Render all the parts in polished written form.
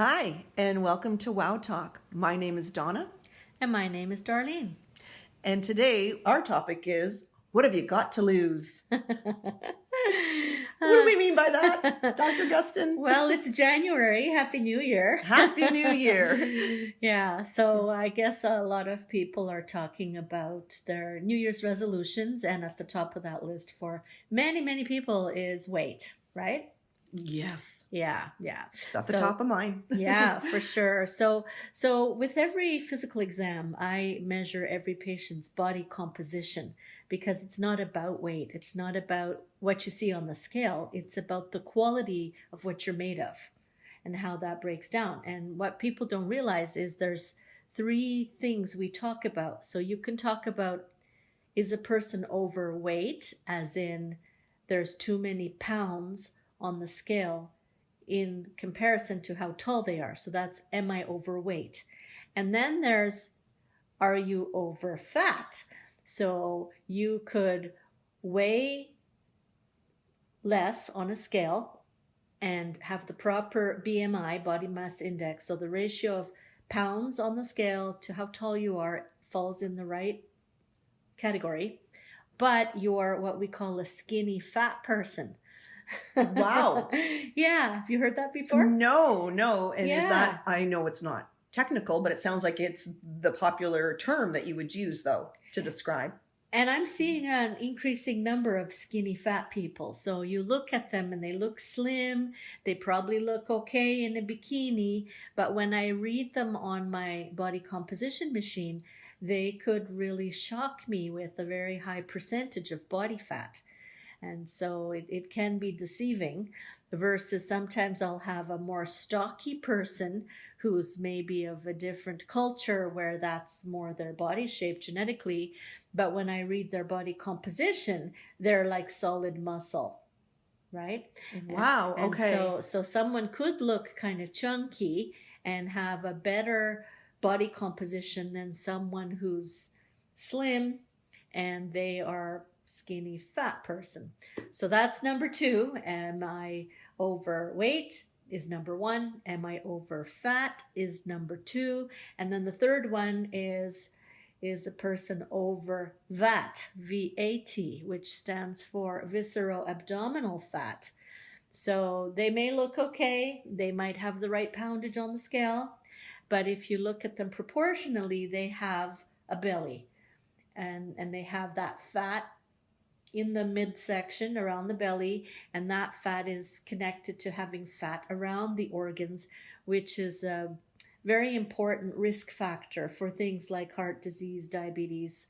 Hi, and welcome to Wow Talk. My name is Donna, And my name is Darlene. and today our topic is what have you got to lose? What do we mean by that, Dr. Gustin? Well, it's January. Happy New Year. Happy New Year. Yeah, so I guess a lot of people are talking about their New Year's resolutions, and at the top of that list for many, many people is weight, right? Yes, Yeah. it's at the top of mine. Yeah, for sure. So with every physical exam, I measure every patient's body composition because it's not about weight. It's not about what you see on the scale. It's about the quality of what you're made of and how that breaks down. And what people don't realize is there's three things we talk about. So you can talk about, is a person overweight, as in there's too many pounds on the scale in comparison to how tall they are. So that's, am I overweight? And then there's, are you over fat? So you could weigh less on a scale and have the proper BMI, body mass index. So the ratio of pounds on the scale to how tall you are falls in the right category. But you're what we call a skinny fat person. Wow. Yeah. Have you heard that before? No. And is Yeah. that, I know it's not technical, but it sounds like it's the popular term that you would use, though, to describe. And I'm seeing an increasing number of skinny fat people. So you look at them and they look slim. They probably look okay in a bikini. But when I read them on my body composition machine, they could really shock me with a very high percentage of body fat. And so it can be deceiving versus sometimes I'll have a more stocky person who's maybe of a different culture where that's more their body shape genetically. But when I read their body composition, they're like solid muscle, right? Wow. And Okay. so someone could look kind of chunky and have a better body composition than someone who's slim and they are skinny fat person. So that's number two. Am I overweight is number one. Am I over fat is number two. And then the third one is a person over VAT, VAT, which stands for visceroabdominal fat. So they may look okay, they might have the right poundage on the scale, but if you look at them proportionally, they have a belly and they have that fat in the midsection around the belly, and that fat is connected to having fat around the organs, which is a very important risk factor for things like heart disease, diabetes,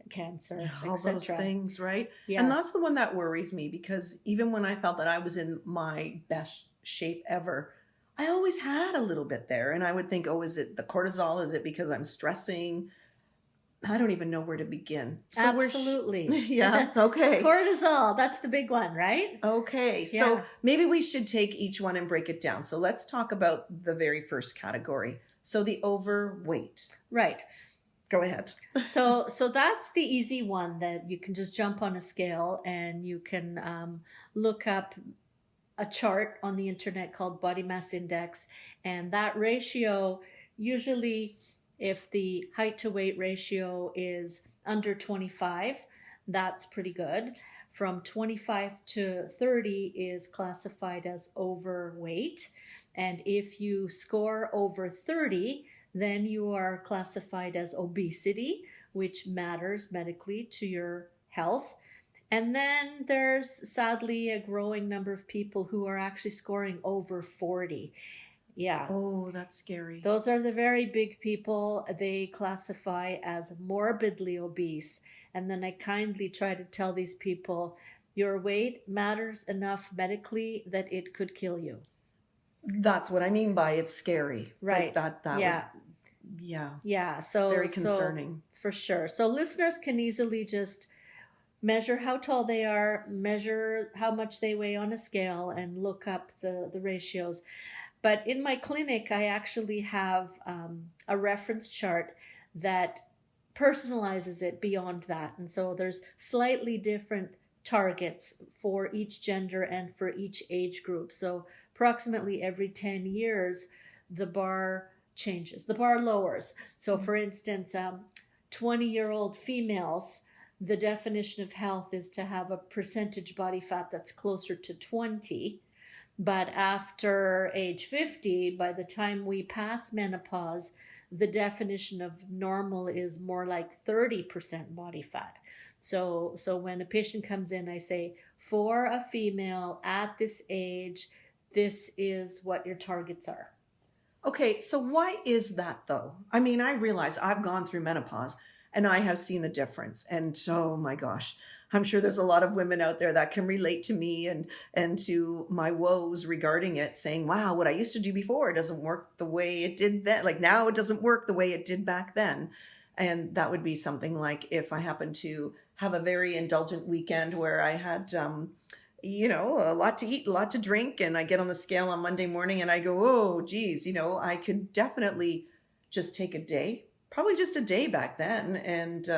cancer, All those etc. things, right? Yeah. And that's the one that worries me because even when I felt that I was in my best shape ever, I always had a little bit there. And I would think, oh, is it the cortisol? Is it because I'm stressing? I don't even know where to begin. So Absolutely. yeah. Okay. Cortisol, that's the big one, right? Okay. Yeah. So maybe we should take each one and break it down. So let's talk about the very first category. So the overweight. Right. Go ahead. So that's the easy one that you can just jump on a scale and you can look up a chart on the internet called body mass index, and that ratio usually, if the height to weight ratio is under 25, that's pretty good. From 25 to 30 is classified as overweight. And if you score over 30, then you are classified as obesity, which matters medically to your health. And then there's sadly a growing number of people who are actually scoring over 40. Yeah. Oh, that's scary. Those are the very big people. They classify as morbidly obese. And then I kindly try to tell these people, your weight matters enough medically that it could kill you. That's what I mean by it's scary. Right. Like that Yeah. Yeah. So Very concerning. For sure. So listeners can easily just measure how tall they are, measure how much they weigh on a scale, and look up the ratios. But in my clinic, I actually have a reference chart that personalizes it beyond that. And so there's slightly different targets for each gender and for each age group. So approximately every 10 years, the bar changes, the bar lowers. So for instance, 20-year-old females, the definition of health is to have a percentage body fat that's closer to 20. But after age 50, by the time we pass menopause, the definition of normal is more like 30% body fat. So when a patient comes in, I say, for a female at this age, this is what your targets are. Okay, so why is that though? I mean, I realize I've gone through menopause and I have seen the difference. And oh my gosh, I'm sure there's a lot of women out there that can relate to me and to my woes regarding it, saying, wow, what I used to do before doesn't work the way it did then. Like now it doesn't work the way it did back then. And that would be something like if I happen to have a very indulgent weekend where I had a lot to eat, a lot to drink, and I get on the scale on Monday morning and I go, oh, geez, I could definitely just take a day, probably just a day back then. And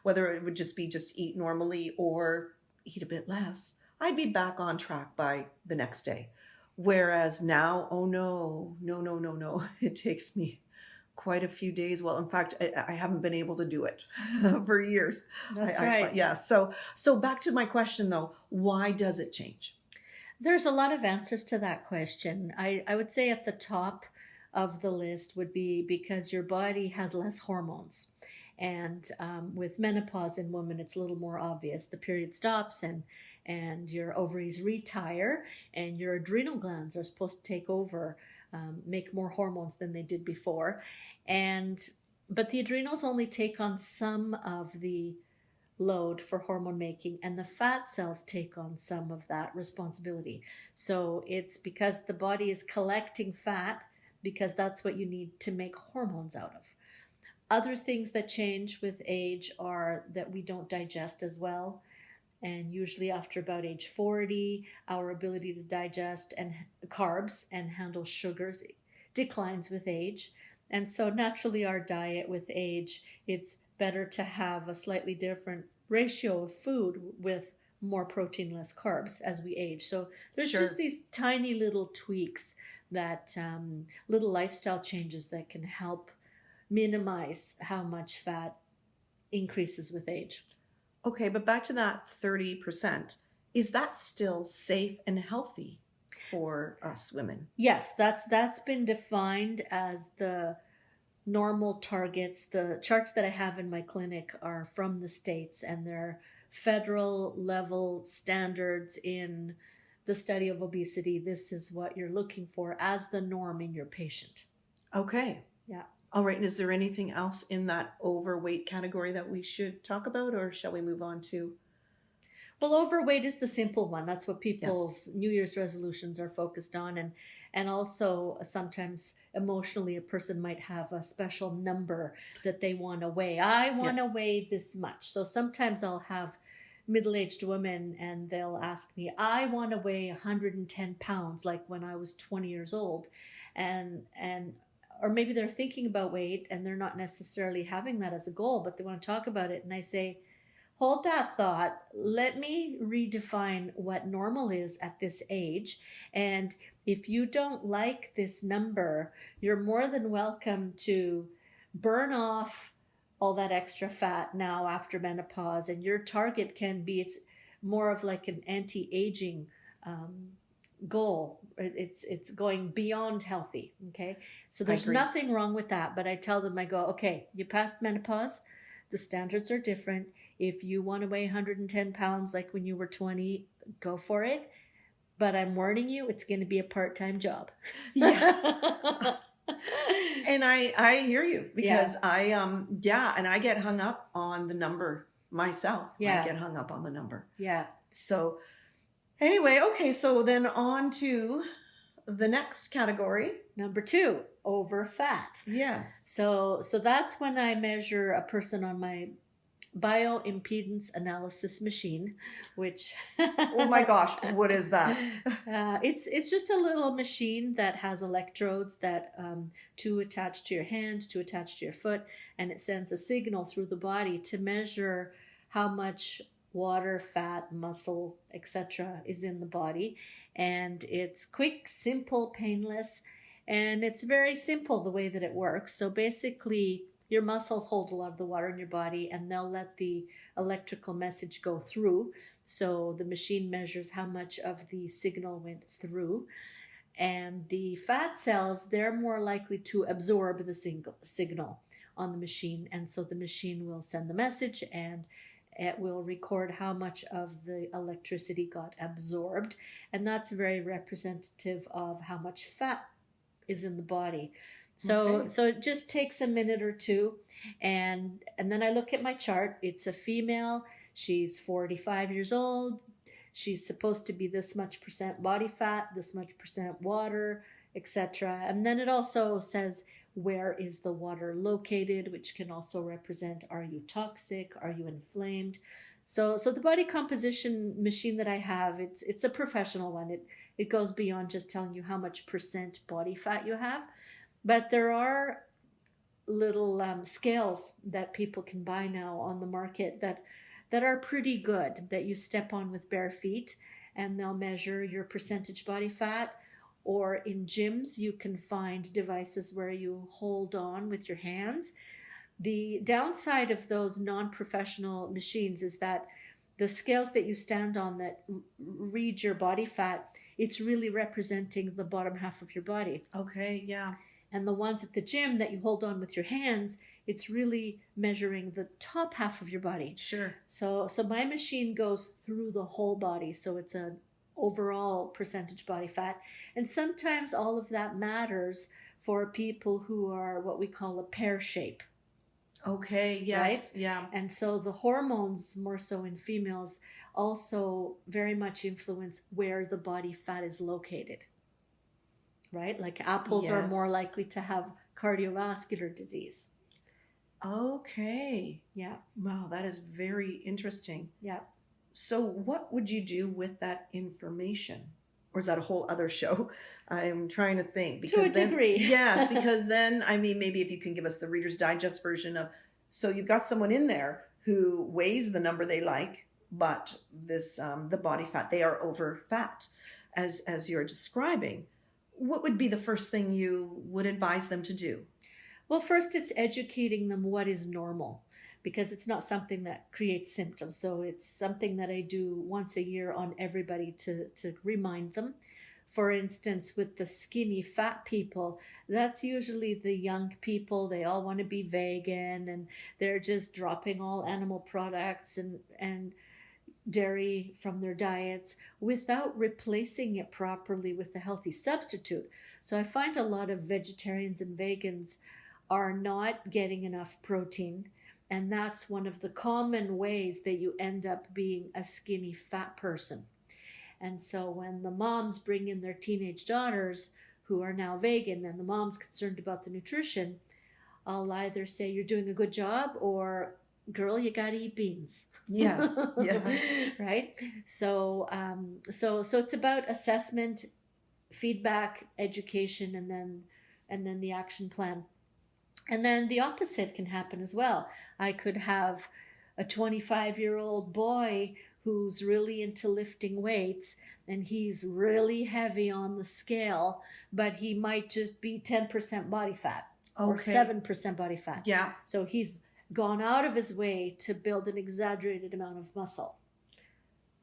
whether it would just be just eat normally or eat a bit less, I'd be back on track by the next day. Whereas now, oh no, no, no, no, no. It takes me quite a few days. Well, in fact, I haven't been able to do it for years. That's right. Yeah. So back to my question though, why does it change? There's a lot of answers to that question. I would say at the top of the list would be because your body has less hormones. And with menopause in women, it's a little more obvious. The period stops and your ovaries retire and your adrenal glands are supposed to take over, make more hormones than they did before. But the adrenals only take on some of the load for hormone making, and the fat cells take on some of that responsibility. So it's because the body is collecting fat because that's what you need to make hormones out of. Other things that change with age are that we don't digest as well. And usually after about age 40, our ability to digest and carbs and handle sugars declines with age. And so naturally our diet with age, it's better to have a slightly different ratio of food with more protein, less carbs as we age. So there's just these tiny little tweaks that little lifestyle changes that can help minimize how much fat increases with age. Okay, but back to that 30%. Is that still safe and healthy for us women? Yes, that's been defined as the normal targets. The charts that I have in my clinic are from the States, and they're federal level standards in the study of obesity. This is what you're looking for as the norm in your patient. Okay. Yeah. All right. And is there anything else in that overweight category that we should talk about, or shall we move on to? Well, overweight is the simple one. That's what people's New Year's resolutions are focused on. And also sometimes emotionally a person might have a special number that they want to weigh. I want to weigh this much. So sometimes I'll have middle-aged women and they'll ask me, I want to weigh 110 pounds like when I was 20 years old. Or maybe they're thinking about weight and they're not necessarily having that as a goal, but they want to talk about it. And I say, hold that thought. Let me redefine what normal is at this age. And if you don't like this number, you're more than welcome to burn off all that extra fat now after menopause. And your target can be, it's more of like an anti-aging goal. It's going beyond healthy. Okay. So there's nothing wrong with that. But I tell them, I go, okay, you passed menopause. The standards are different. If you want to weigh 110 pounds like when you were 20, go for it. But I'm warning you, it's going to be a part-time job. Yeah. And I hear you because and I get hung up on the number myself. Yeah. I get hung up on the number. Yeah. So anyway, okay, so then on to the next category. Number 2, over fat. Yes. So that's when I measure a person on my bioimpedance analysis machine, which oh my gosh, what is that? It's just a little machine that has electrodes that two attach to your hand, two attach to your foot, and it sends a signal through the body to measure how much water, fat, muscle, etc. is in the body. And it's quick, simple, painless. And it's very simple the way that it works. So basically, your muscles hold a lot of the water in your body, and they'll let the electrical message go through. So the machine measures how much of the signal went through. And the fat cells, they're more likely to absorb the signal on the machine. And so the machine will send the message, and it will record how much of the electricity got absorbed. And that's very representative of how much fat is in the body. So Okay. so it just takes a minute or two, and then I look at my chart. It's a female. She's 45 years old. She's supposed to be this much percent body fat, this much percent water, etc. And then it also says where is the water located, which can also represent, are you toxic, are you inflamed? So the body composition machine that I have, it's a professional one. It goes beyond just telling you how much percent body fat you have, but there are little scales that people can buy now on the market that are pretty good, that you step on with bare feet, and they'll measure your percentage body fat. Or in gyms, you can find devices where you hold on with your hands. The downside of those non-professional machines is that the scales that you stand on that read your body fat, it's really representing the bottom half of your body. Okay, yeah. And the ones at the gym that you hold on with your hands, it's really measuring the top half of your body. Sure. So my machine goes through the whole body, so it's an overall percentage body fat. And sometimes all of that matters for people who are what we call a pear shape. Okay, yes, right? yeah. And so the hormones, more so in females, also very much influence where the body fat is located, right? Like apples are more Yes. likely to have cardiovascular disease. Okay. Yeah, Wow, that is very interesting. yeah. So, what would you do with that information? Or is that a whole other show? I'm trying to think. To a then, degree. yes, because then, I mean, maybe if you can give us the Reader's Digest version of, so you've got someone in there who weighs the number they like, but this, the body fat, they are over fat, as you're describing. What would be the first thing you would advise them to do? Well, first it's educating them what is normal, because it's not something that creates symptoms. So it's something that I do once a year on everybody to remind them. For instance, with the skinny fat people, that's usually the young people. They all want to be vegan, and they're just dropping all animal products and dairy from their diets without replacing it properly with a healthy substitute. So I find a lot of vegetarians and vegans are not getting enough protein. And that's one of the common ways that you end up being a skinny fat person. And so when the moms bring in their teenage daughters who are now vegan and the mom's concerned about the nutrition, I'll either say, you're doing a good job, or girl, you got to eat beans. Yes, yeah. Right? So it's about assessment, feedback, education, and then the action plan. And then the opposite can happen as well. I could have a 25-year-old boy who's really into lifting weights, and he's really heavy on the scale, but he might just be 10% body fat or Okay. 7% body fat. Yeah. So he's gone out of his way to build an exaggerated amount of muscle.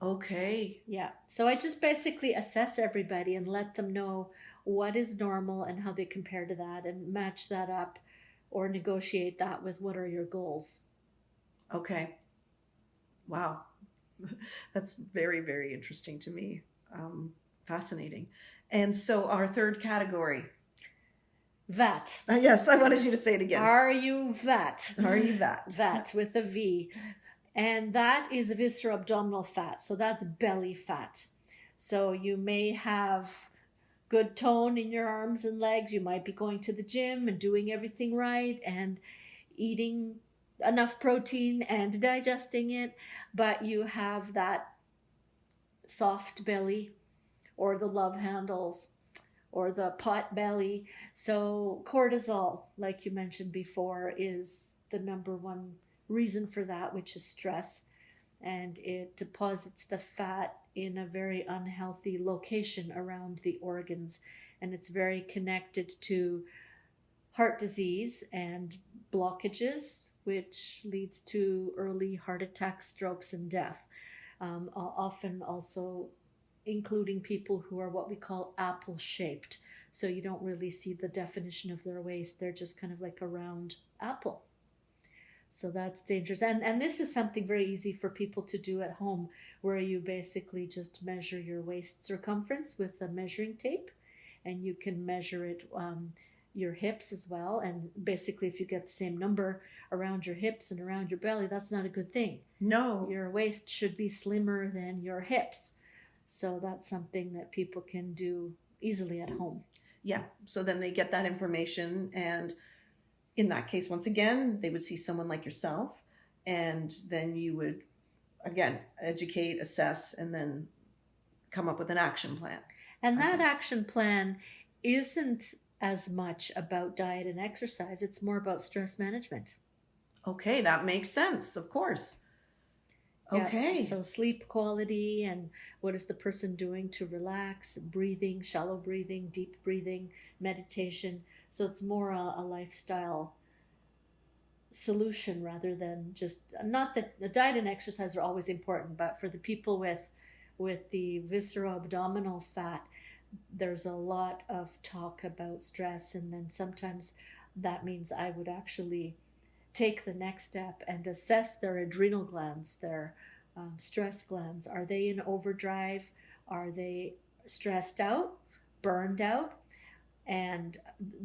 Okay. Yeah. So I just basically assess everybody and let them know what is normal and how they compare to that, and match that up or negotiate that with what are your goals. Okay. Wow. That's very, very interesting to me. Fascinating. And so our third category. VAT. Yes, I wanted you to say it again. Are you VAT? Are you VAT? VAT with a V. And that is visceroabdominal fat. So that's belly fat. So you may have good tone in your arms and legs. You might be going to the gym and doing everything right and eating enough protein and digesting it, but you have that soft belly or the love handles or the pot belly. So cortisol, like you mentioned before, is the number one reason for that, which is stress. And it deposits the fat in a very unhealthy location around the organs. and it's very connected to heart disease and blockages, which leads to early heart attacks, strokes, and death. Often also including people who are what we call apple shaped. So you don't really see the definition of their waist. They're just kind of like a round apple. So that's dangerous. And this is something very easy for people to do at home, where you basically just measure your waist circumference with a measuring tape, and you can measure it, your hips as well. And basically, if you get the same number around your hips and around your belly, that's not a good thing. No. Your waist should be slimmer than your hips. So that's something that people can do easily at home. Yeah. So then they get that information, and in that case, once again, they would see someone like yourself, and then you would, again, educate, assess, and then come up with an action plan. And that action plan isn't as much about diet and exercise. It's more about stress management. Okay, that makes sense, of course. Okay. Yeah, so sleep quality, and what is the person doing to relax, breathing, shallow breathing, deep breathing, meditation. So it's more a lifestyle solution rather than just, not that the diet and exercise are always important, but for the people with the visceroabdominal fat, there's a lot of talk about stress, and then sometimes that means I would actually take the next step and assess their adrenal glands, their stress glands. Are they in overdrive? Are they stressed out, burned out? And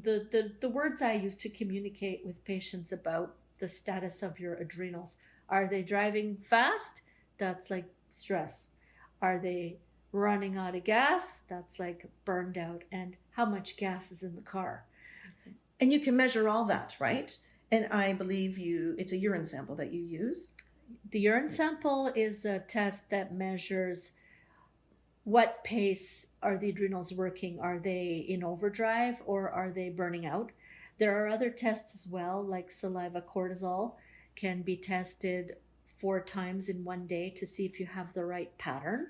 the words I use to communicate with patients about the status of your adrenals: are they driving fast? That's like stress. Are they running out of gas? That's like burned out. And how much gas is in the car? And you can measure all that, right? And I believe it's a urine sample that you use. The urine sample is a test that measures what pace are the adrenals working. Are they in overdrive, or are they burning out? There are other tests as well, like saliva cortisol can be tested 4 times in one day to see if you have the right pattern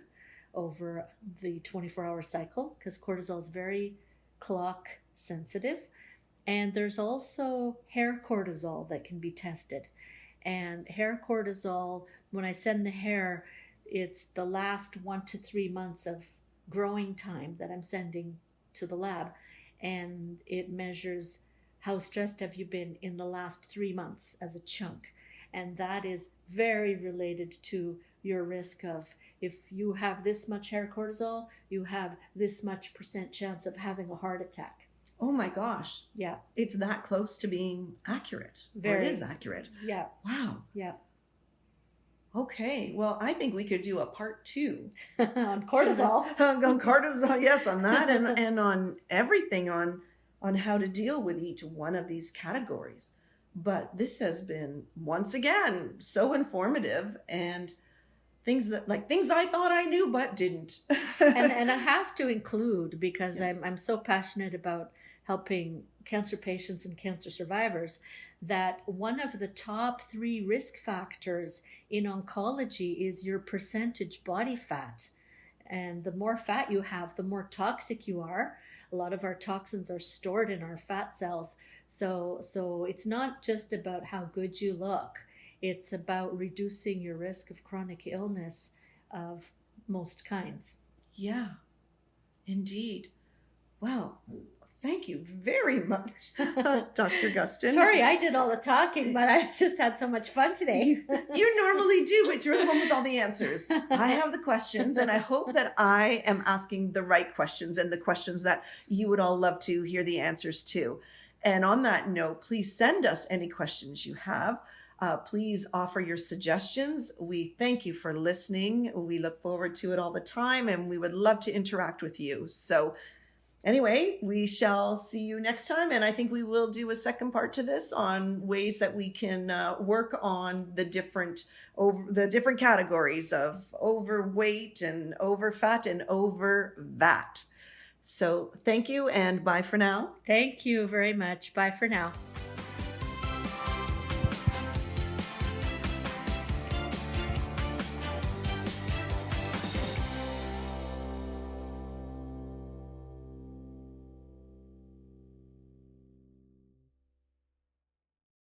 over the 24-hour cycle, because cortisol is very clock sensitive. And there's also hair cortisol that can be tested. And hair cortisol, when I send the hair, it's the last 1 to 3 months of growing time that I'm sending to the lab. And it measures how stressed have you been in the last 3 months as a chunk. And that is very related to your risk of, if you have this much hair cortisol, you have this much % chance of having a heart attack. Oh my gosh. Yeah. It's that close to being accurate. Very. Or it is accurate. Yeah. Wow. Yeah. Okay. Well, I think we could do a part 2. On cortisol. On cortisol, yes, on that, and on everything on how to deal with each one of these categories. But this has been, once again, so informative, and things I thought I knew but didn't. and I have to include, because Yes. I'm so passionate about helping cancer patients and cancer survivors, that one of the top 3 risk factors in oncology is your percentage body fat. And the more fat you have, the more toxic you are. A lot of our toxins are stored in our fat cells. So it's not just about how good you look. It's about reducing your risk of chronic illness of most kinds. Yeah, indeed. Well, thank you very much, Dr. Gustin. Sorry, I did all the talking, but I just had so much fun today. You normally do, but you're the one with all the answers. I have the questions, and I hope that I am asking the right questions, and the questions that you would all love to hear the answers to. And on that note, please send us any questions you have. Please offer your suggestions. We thank you for listening. We look forward to it all the time, and we would love to interact with you. So anyway, we shall see you next time. And I think we will do a second part to this on ways that we can work on the different categories of overweight and overfat and over VAT. So thank you, and bye for now. Thank you very much. Bye for now.